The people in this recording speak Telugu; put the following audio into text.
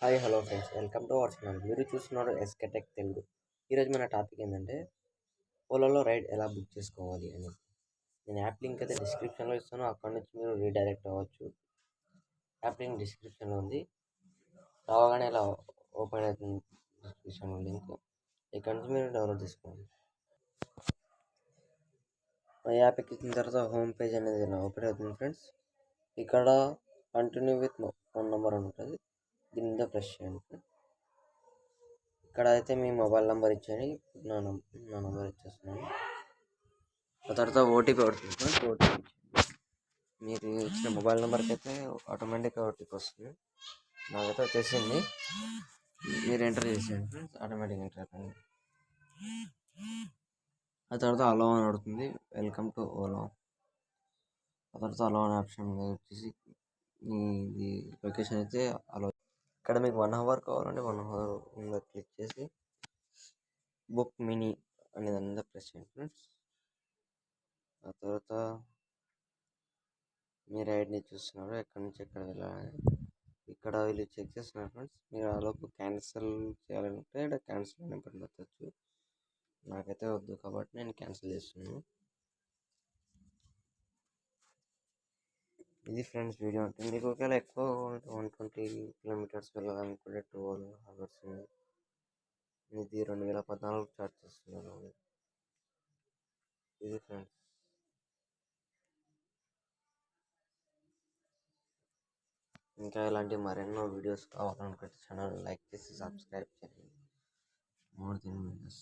Hi hello friends, welcome to our channel. మీరు చూస్తున్నారు ఎస్కే టెక్ తెలుగు. ఈరోజు మన టాపిక్ ఏంటంటే ఓలాలో రైడ్ ఎలా బుక్ చేసుకోవాలి అని. నేను యాప్ లింక్ అయితే డిస్క్రిప్షన్లో ఇస్తాను, అక్కడ నుంచి మీరు రీడైరెక్ట్ అవ్వచ్చు. యాప్ లింక్ డిస్క్రిప్షన్లో ఉంది. రావగానే ఇలా ఓపెన్ అవుతుంది డిస్క్రిప్షన్లో లింక్, ఇక్కడ నుంచి మీరు డౌన్లోడ్ చేసుకోండి. మా యాప్ ఎక్కిన తర్వాత హోమ్ పేజ్ అనేది ఇలా ఓపెన్ అవుతుంది ఫ్రెండ్స్. ఇక్కడ కంటిన్యూ విత్ ఫోన్ నెంబర్ అని ఉంటుంది, దీని మీద ప్రెస్ చేయండి. ఇక్కడ అయితే మీ మొబైల్ నెంబర్ ఇచ్చేయండి. నా నెంబర్ ఇచ్చేస్తున్నాను. ఆ తర్వాత ఓటీపీ పడుతుంది ఫ్రెండ్స్. ఓటీపీ మీరు ఇచ్చిన మొబైల్ నెంబర్కి అయితే ఆటోమేటిక్గా ఓటీపీ వస్తుంది. నాకైతే వచ్చేసింది, మీరు ఎంటర్ చేసేయండి ఫ్రెండ్స్. ఆటోమేటిక్గా ఎంటర్ అయిపోయింది. ఆ తర్వాత అలో అని అడుగుతుంది, వెల్కమ్ టు ఓలా. ఆ తర్వాత అలో అనే ఆప్షన్ వచ్చేసి మీ లొకేషన్ అయితే అలో. ఇక్కడ మీకు 1 అవర్ కావాలంటే 1 అవర్ మీద క్లిక్ చేసి బుక్ మినీ అనే దాని మీద ప్రెస్ చేయండి ఫ్రెండ్స్. ఆ తర్వాత మీ రైడ్ని చూస్తున్నారు, ఎక్కడి నుంచి ఎక్కడ వెళ్ళాలని. ఇక్కడ వీళ్ళు చెక్ చేస్తున్నారు ఫ్రెండ్స్. మీరు ఆలోపు క్యాన్సిల్ చేయాలంటే ఇక్కడ క్యాన్సిల్ అని పెట్టచ్చు. నాకైతే వద్దు కాబట్టి నేను క్యాన్సిల్ చేస్తున్నాను. ఇది ఫ్రెండ్స్ వీడియో ఉంటుంది. మీకు ఒకవేళ ఎక్కువ 120 కిలోమీటర్స్ వెళ్ళాలనుకుంటే 12 అవర్స్ ఇది 2014 స్టార్ట్ చేస్తున్నాను. ఇది ఫ్రెండ్స్. ఇంకా ఇలాంటి మరెన్నో వీడియోస్ కావాలనుకుంటే ఛానల్ లైక్ చేసి సబ్స్క్రైబ్ చేయండి. More than videos.